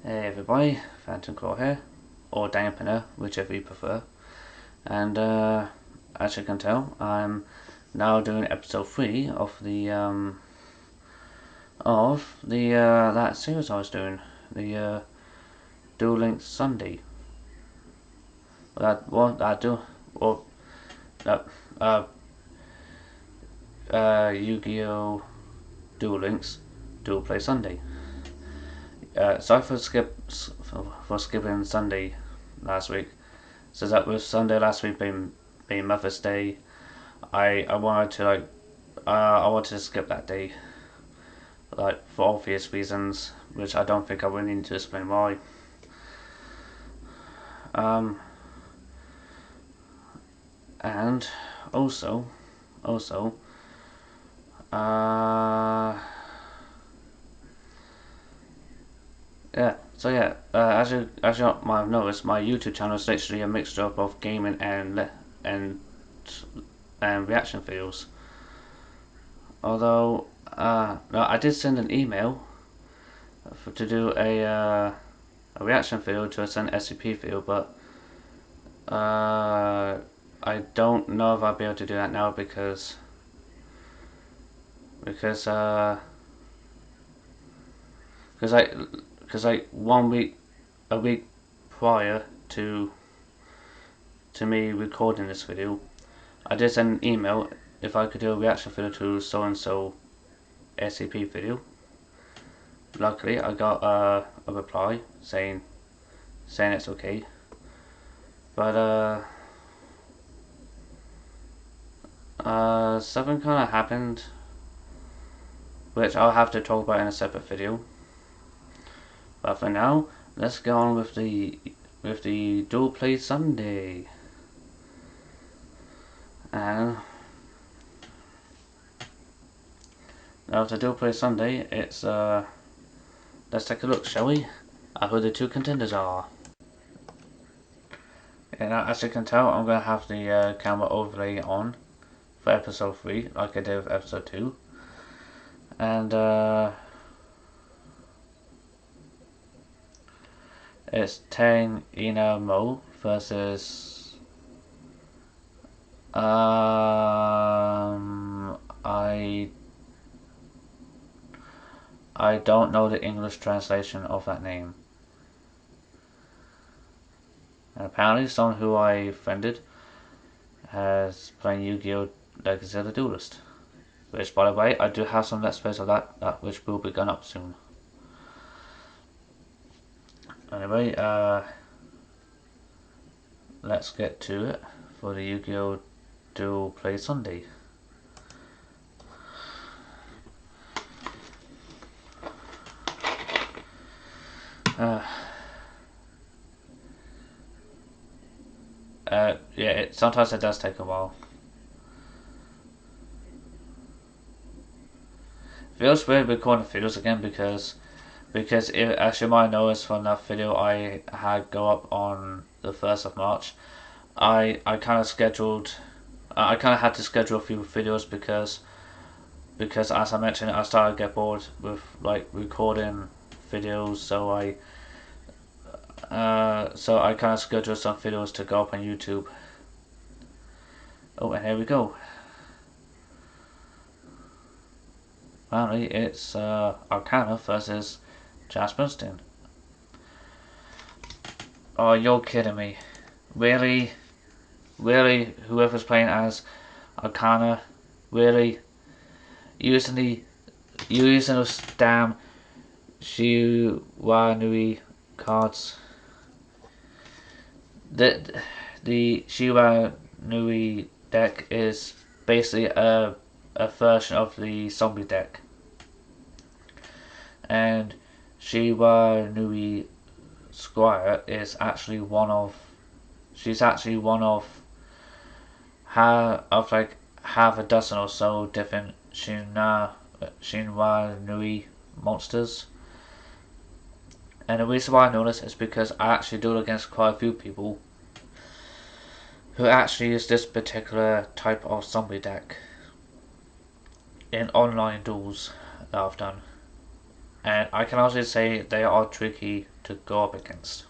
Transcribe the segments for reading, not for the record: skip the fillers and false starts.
Hey everybody, Phantom Claw here, or Dampener, whichever you prefer. And as you can tell, I'm now doing episode 3 of the that series I was doing, the Duel Links Sunday. That Yu-Gi-Oh! Duel Links Dual Play Sunday. Sorry for skipping Sunday last week. So that was Sunday last week being Mother's Day. I wanted to I wanted to skip that day, for obvious reasons, which I don't think I really need to explain why. Um, and also, uh, yeah. So yeah, as you might have noticed, my YouTube channel is literally a mixture of both gaming and reaction videos. Although, no, I did send an email to do a reaction video to a certain SCP video, but I don't know if I'll be able to do that now because like a week prior to me recording this video, I did send an email if I could do a reaction video to so and so SCP video. Luckily, I got a reply saying it's okay, but something kind of happened, which I'll have to talk about in a separate video. But for now, let's go on with the Dual Play Sunday. And now to Dual Play Sunday, it's let's take a look, shall we, at who the two contenders are. And now, as you can tell, I'm going to have the camera overlay on for episode 3, like I did with episode 2. And it's Tang Ina Mo versus I don't know the English translation of that name. And apparently someone who I friended has playing Yu-Gi-Oh! Legacy of the Duelist. Which, by the way, I do have some Let's Plays of that which will be going up soon. Anyway, let's get to it for the Yu-Gi-Oh! Dual Play Sunday. Yeah, sometimes it does take a while. Feels weird recording videos again because as you might notice from that video I had go up on the 1st of March, I kind of had to schedule a few videos because as I mentioned, I started to get bored with recording videos, so I kind of scheduled some videos to go up on YouTube. Oh, and here we go. Apparently it's Arcana versus Jasperstein. Oh, you're kidding me. Really? Whoever's playing as Arcana? Really? Using those damn Shiwanui cards. The Shiwanui deck is basically a version of the zombie deck, and Shiwanui Squire is actually one of half a dozen or so different Shiwanui monsters. And the reason why I know this is because I actually duel against quite a few people who actually use this particular type of zombie deck in online duels that I've done. and I can also say they are tricky to go up against.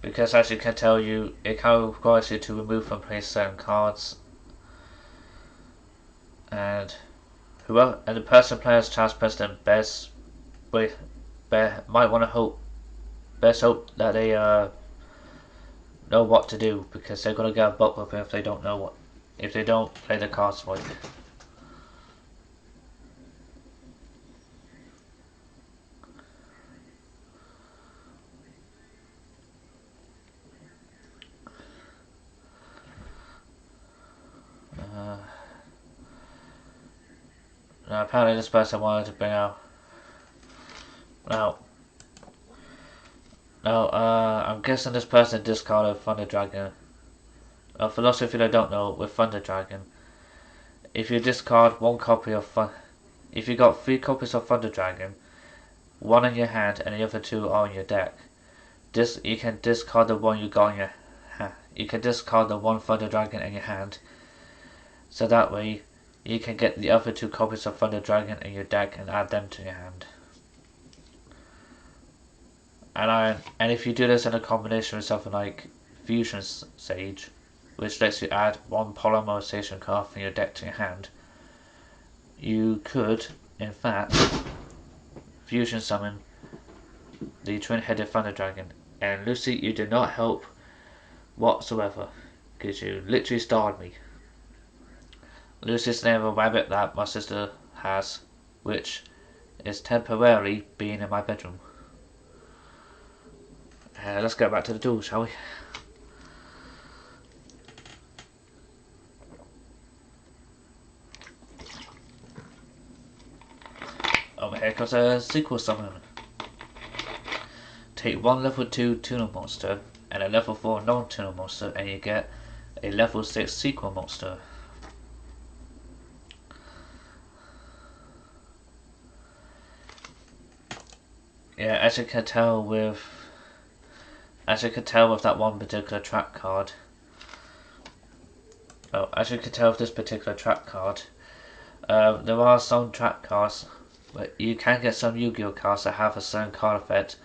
Because as you can tell, it kind of requires you to remove from play certain cards, and the person player's chance president might want to hope that they know what to do, because they're gonna get a butt whipping if they don't play the cards right. Now apparently this person wanted to bring out now. I'm guessing this person discarded Thunder Dragon. For those of you that don't know, with Thunder Dragon, if you discard if you got 3 copies of Thunder Dragon, 1 in your hand and the other 2 are in your deck, you can discard the one you got in your you can discard the 1 Thunder Dragon in your hand, so that way you can get the other 2 copies of Thunder Dragon in your deck and add them to your hand. And if you do this in a combination with something like Fusion Sage, which lets you add 1 Polymerization card from your deck to your hand, you could, in fact, Fusion Summon the Twin-Headed Thunder Dragon. And Lucy, you did not help whatsoever, because you literally starred me. Lucy's the name of a rabbit that my sister has, which is temporarily being in my bedroom. Let's get back to the duel, shall we? Over here comes a sequel summon. Take 1 level 2 tuner monster and a level 4 non-tuner monster, and you get a level 6 sequel monster. Yeah, as you can tell with that one particular trap card. As you can tell with this particular trap card, there are some trap cards, but you can get some Yu-Gi-Oh cards that have a certain card effect,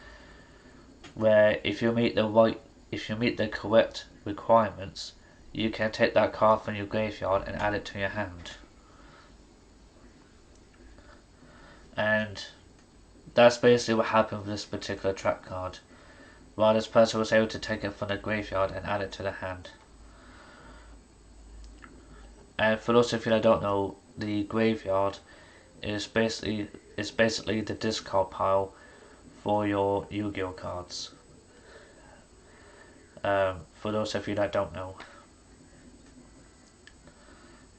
where if you meet the correct requirements, you can take that card from your graveyard and add it to your hand. And that's basically what happened with this particular trap card. While this person was able to take it from the graveyard and add it to the hand. And for those of you that don't know, the graveyard is basically the discard pile for your Yu-Gi-Oh cards. For those of you that don't know,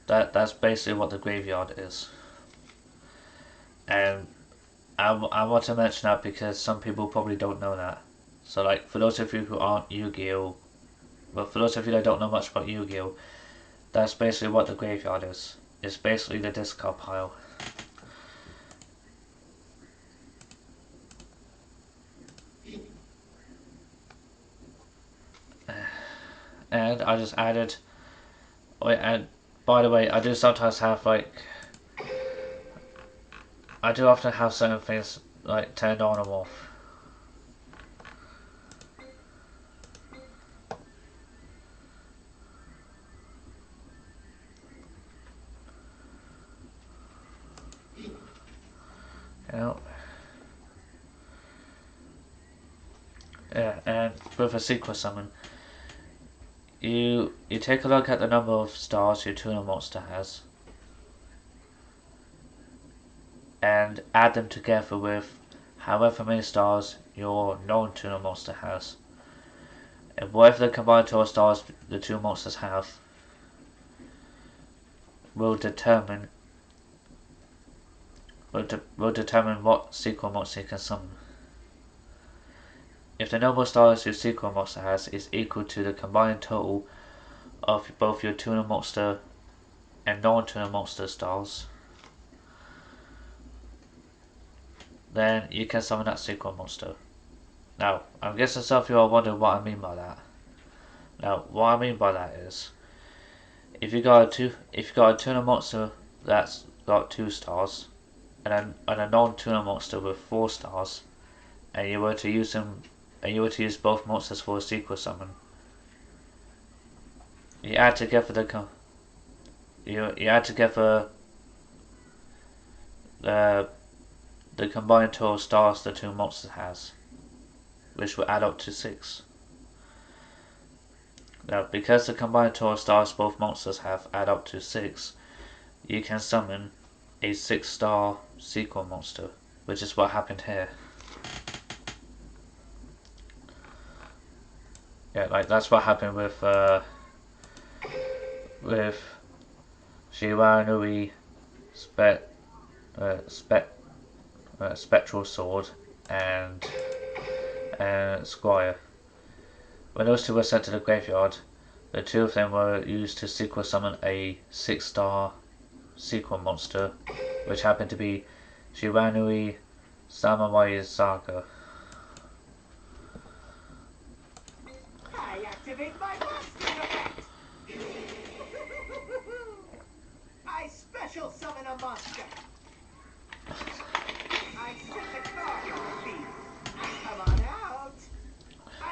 that's basically what the graveyard is. And I want to mention that because some people probably don't know that. So like, for those of you who aren't Yu-Gi-Oh, but for those of you that don't know much about Yu-Gi-Oh, that's basically what the graveyard is. It's basically the discard pile. And I just added, and by the way, I do sometimes have I do often have certain things like turned on or off. Yeah, and with a sequel summon, you take a look at the number of stars your tuner monster has, and add them together with however many stars your non-tuner monster has. And whatever the combined total stars the two monsters have will determine what sequel monster you can summon. If the number of stars your sequel monster has is equal to the combined total of both your tuner monster and non-tuner monster stars, then you can summon that sequel monster. Now, I'm guessing some of you are wondering what I mean by that. Now, what I mean by that is, if you got a tuner monster that's got 2 stars, and a non-tuner monster with 4 stars, and you were to use them, and you were to use both monsters for a sequel summon. You add together the combined total stars the 2 monsters has, which will add up to 6. Now, because the combined total stars both monsters have add up to 6, you can summon a 6-star sequel monster, which is what happened here. Yeah, like that's what happened with Shiranui Spectral Sword and Squire. When those 2 were sent to the graveyard, the 2 of them were used to sequel summon a 6-star sequel monster, which happened to be Shiranui Samurai Saga. I activate my monster effect! I special summon a monster! I set a card on the field. Come on out!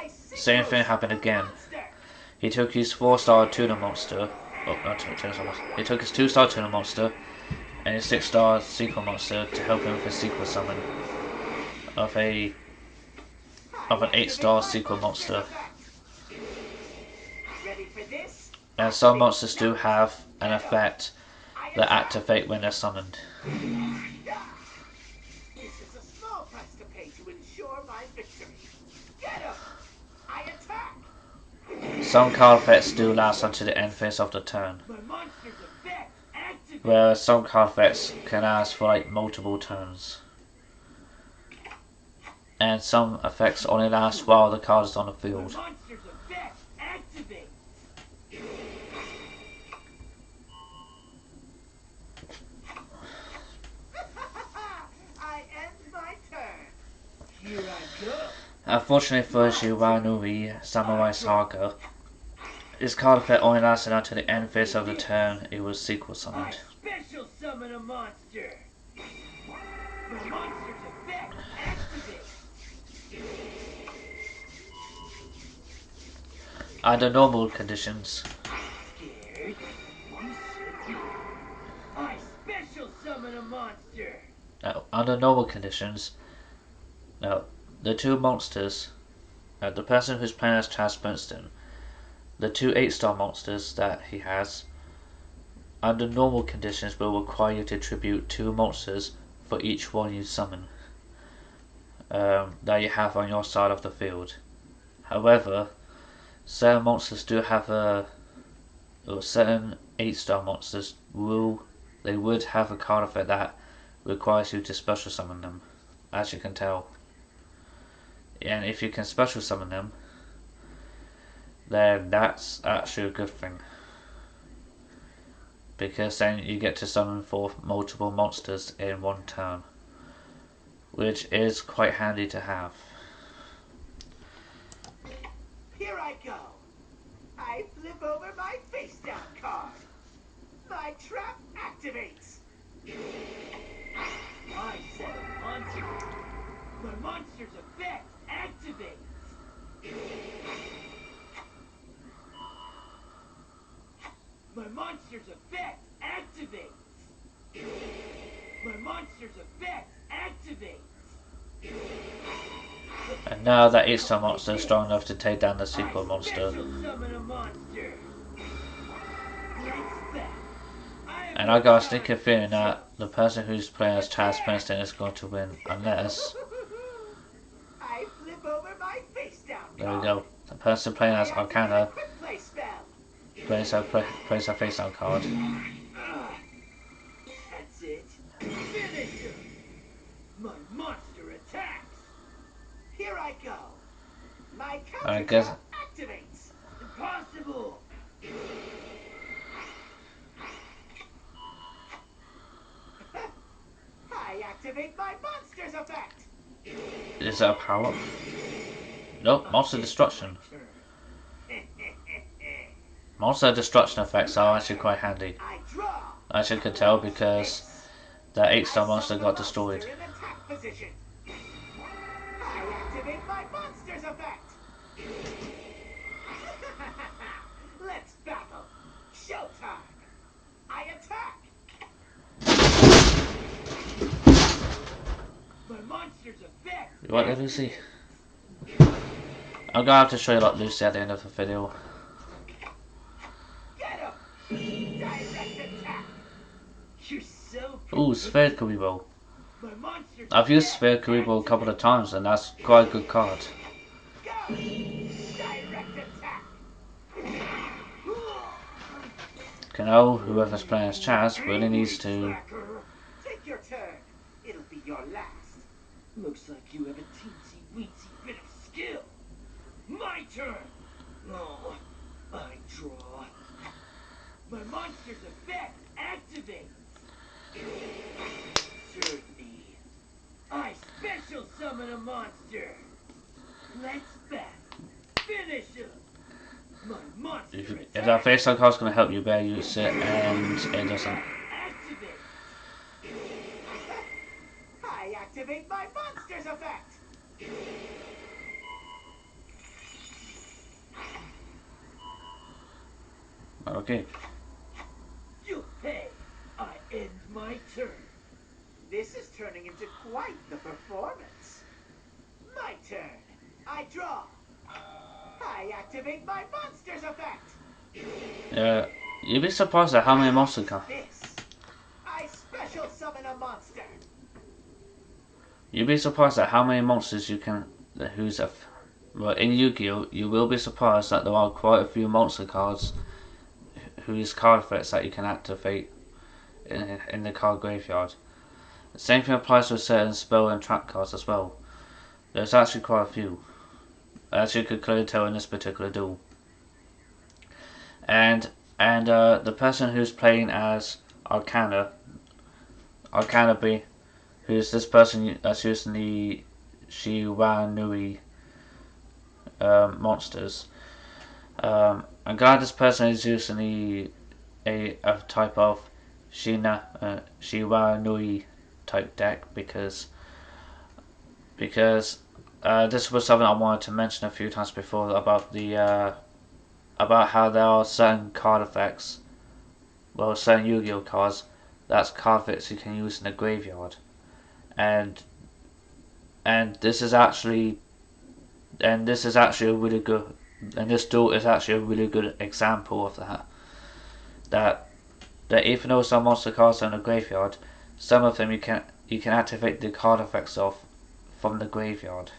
Same thing happened again. He took his 4-star tuna monster. He took his 2-star tuna monster and his 6-star sequel monster to help him with his sequel summon of an 8-star sequel monster. And some monsters do have an effect that activate when they're summoned. This is a small price to pay to ensure my victory. Get him! I attack! Some card effects do last until the end phase of the turn, whereas some card effects can last for like multiple turns. And some effects only last while the card is on the field. I end my turn. Here I go. Unfortunately for Shiranui Samurai Saga, his card effect only lasted until the end phase of the turn it was sequel summoned. I special summon a monster. The monster's effect activates. Under normal conditions, Scared? I special summon a monster. Now, the 2 monsters, the person who's playing as Chaz Princeton, the 2 8-star monsters that he has, under normal conditions will require you to tribute 2 monsters for each one you summon that you have on your side of the field. However, certain monsters do have certain 8-star monsters would have a card effect that requires you to special summon them, as you can tell. And if you can special summon them, then that's actually a good thing, because then you get to summon for multiple monsters in one turn, which is quite handy to have. Here I go. I flip over my face down card. My trap activates. I set a monster. The monster's effect activates. My monster's effect activates. My monster's effect activates. And now that 8-star monster is strong enough to take down the sequel monster. And I got a sneaky feeling that the person who's playing as Chaz Princeton is going to win, unless... There we go. The person playing as Arcana plays her face down card. That's it. Finish him. My monster attacks. Here I go. My counter activates. Impossible. I activate my monster's effect. Is that a power-up? Nope, monster destruction. Monster destruction effects are actually quite handy. As you can tell, because that 8-star I monster summon a got monster destroyed. in attack position. I activate my monster's effect. Let's battle. Showtime. I attack. My monster's effect. What did Lucy? I'm gonna have to show you like Lucy at the end of the video. Get him. Direct attack. You're so Ooh, Sphere Kuribo. My monster's I've used effect. Sphere Kuribo a couple of times and that's quite a good card. Go. Direct attack. You know, whoever's playing as Chaz really needs to. Take your turn. It'll be your last. Looks like you have a teensy weensy bit of skill. My turn. Oh, I draw. My monster's effect activates. Certainly. I special summon a monster. Let's battle. Finish him. My monster If that face-up card's gonna help you, better use it, and it doesn't. activate. I activate my monster's effect. Okay. You pay. I end my turn. This is turning into quite the performance. My turn. I draw. I activate my monster's effect. You'd be surprised at how many monster cards. This. I special summon a monster. You'd be surprised at how many monsters you can. Well, in Yu-Gi-Oh, you will be surprised that there are quite a few monster cards whose card effects that you can activate in the card graveyard. The same thing applies to certain spell and trap cards as well. There's actually quite a few, as you could clearly tell in this particular duel. And the person who's playing as Arcana B, who's this person that's using the Shiwanui monsters. I'm glad this person is using a type of Shiwanui type deck because this was something I wanted to mention a few times before about about how there are certain card effects, well, certain Yu-Gi-Oh cards, that's card effects you can use in the graveyard, and this is actually a really good, and this duel is actually a really good example of that even though some monster cards are in the graveyard, some of them you can activate the card effects of from the graveyard.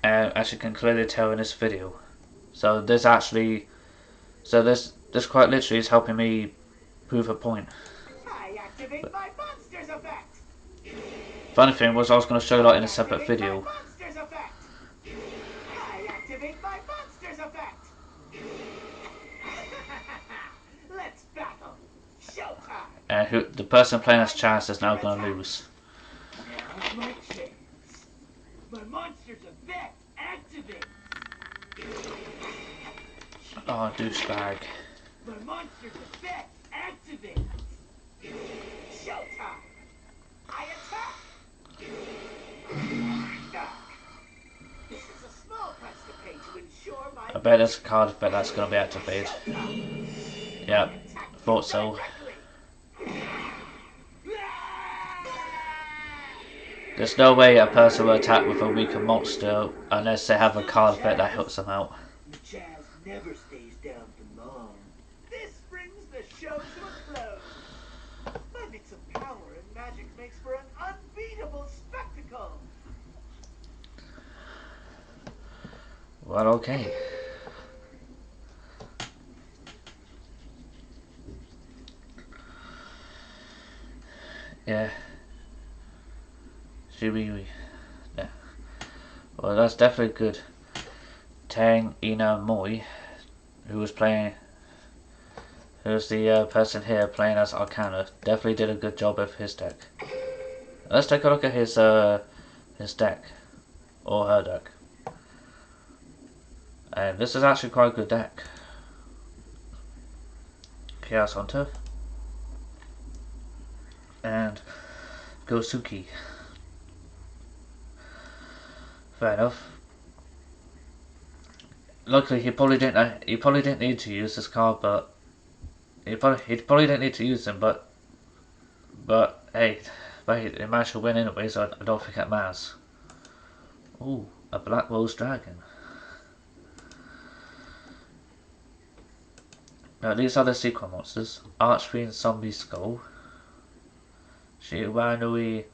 And as you can clearly tell in this video, this quite literally is helping me prove a point. I activate my monster's effect. Funny thing was, I was going to show that in a separate video. I activate my monster's effect. Let's battle. Showtime. And the person playing as Chance is now going to lose. Now's my chance. My monster's effect activates. Oh, douchebag. My monster's effect activates. Showtime. I attack. This is a small price to pay to ensure my. I bet there's a card effect that's going to be activated. Yep, thought so. There's no way a person will attack with a weaker monster unless they have a card effect that helps them out. The jazz never stays down for long. This brings the show to a close. My mix of power and magic makes for an unbeatable spectacle. Well, okay. Yeah. Shibui. Yeah. Well, that's definitely good. Tang Ina Moi, who's the person here playing as Arcana, definitely did a good job of his deck. Let's take a look at his deck, or her deck. And this is actually quite a good deck. Chaos Hunter, and Gosuke. Fair enough. Luckily, he probably didn't need to use this card, but he probably didn't need to use them. But hey, he managed to win anyway, so I don't think it matters. Ooh, a Black Rose Dragon. Now these are the secret monsters: Archfiend Zombie Skull, Shiranui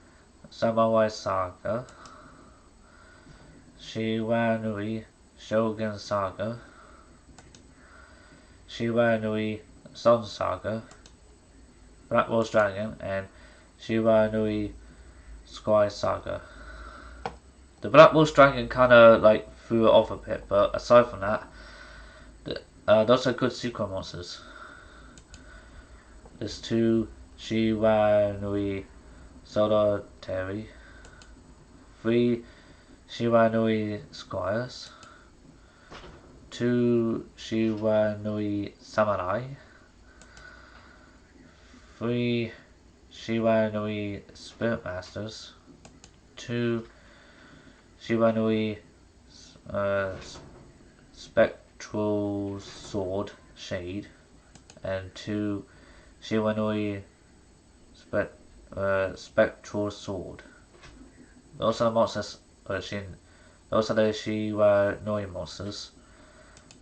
Samurai Saga, Shiranui Shogun Saga, Shiranui Sun Saga, Black Rose Dragon, and Shiranui Sky Saga. The Black Rose Dragon kind of like threw it off a bit, but aside from that, those are good secret monsters. There's 2 Shiranui Solitary, 3 Shiranui Squires, 2 Shiranui Samurai, 3 Shiranui Spirit Masters, 2 Shiranui Spectral Sword Shade, and 2 Shiranui Spectral Sword. Those are the monsters. Those are the Shiranui monsters.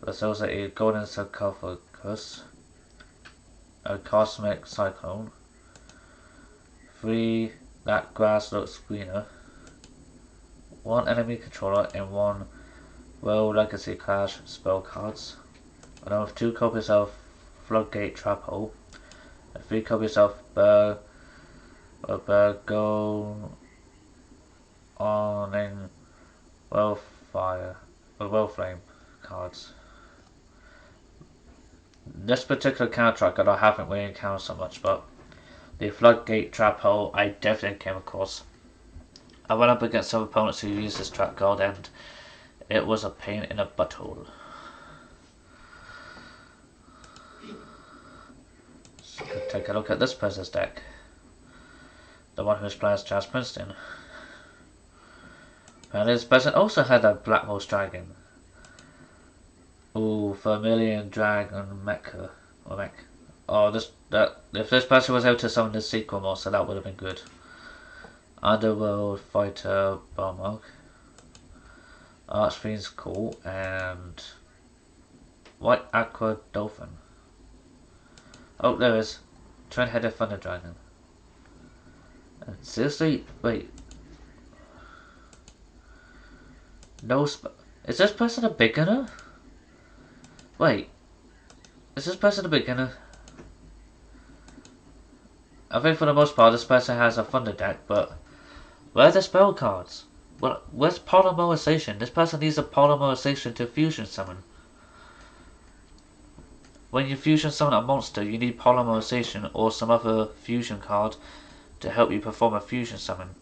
There's also a Golden Sarcophagus, a Cosmic Cyclone, 3 That Grass Looks Greener, 1 Enemy Controller, and 1 World Legacy Clash spell cards, along with 2 copies of Floodgate Trap Hole, and 3 copies of Go On in Wellflame cards. This particular counter track I haven't really encountered so much, but the Floodgate Trap Hole I definitely came across. I went up against some opponents who used this trap card, and it was a pain in a butthole. So take a look at this person's deck. The one who's playing as Chaz Princeton. And this person also had a Black Rose Dragon. Ooh, Vermilion Dragon Mecha. Or Mech. Oh, if this person was able to summon the sequel monster, that would have been good. Underworld Fighter Balmog, Archfiend's Call, and White Aqua Dolphin. Oh, there is Twin-Headed Thunder Dragon. And seriously, wait. No is this person a beginner? Wait, is this person a beginner? I think for the most part this person has a thunder deck, but where are the spell cards? Well, where's polymerization? This person needs a polymerization to fusion summon. When you fusion summon a monster, you need polymerization or some other fusion card to help you perform a fusion summon.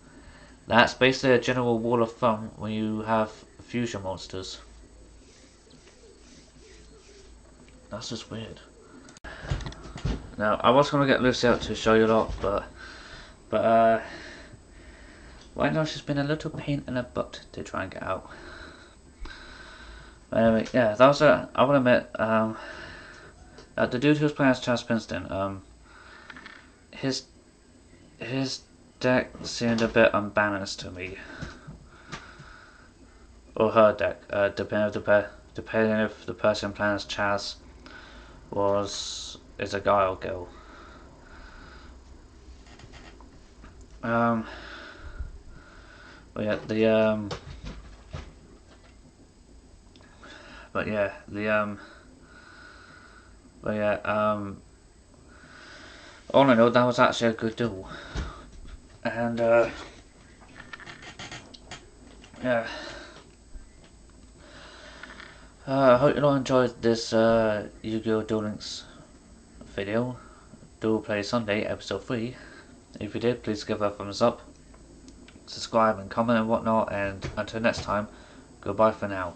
That's basically a general rule of thumb when you have fusion monsters. That's just weird. Now, I was going to get Lucy out to show you a lot, but right now she's been a little pain in the butt to try and get out. But anyway, yeah, that was I will admit, the dude who was playing as Chaz Princeton, his deck seemed a bit unbalanced to me. Or her deck, depending if the person playing as Chaz is a guy or girl. But all in all, that was actually a good duel. And yeah. I hope you all enjoyed this Yu-Gi-Oh! Duel Links video, Duel Play Sunday, episode 3. If you did, please give it a thumbs up, subscribe and comment and whatnot, and until next time, goodbye for now.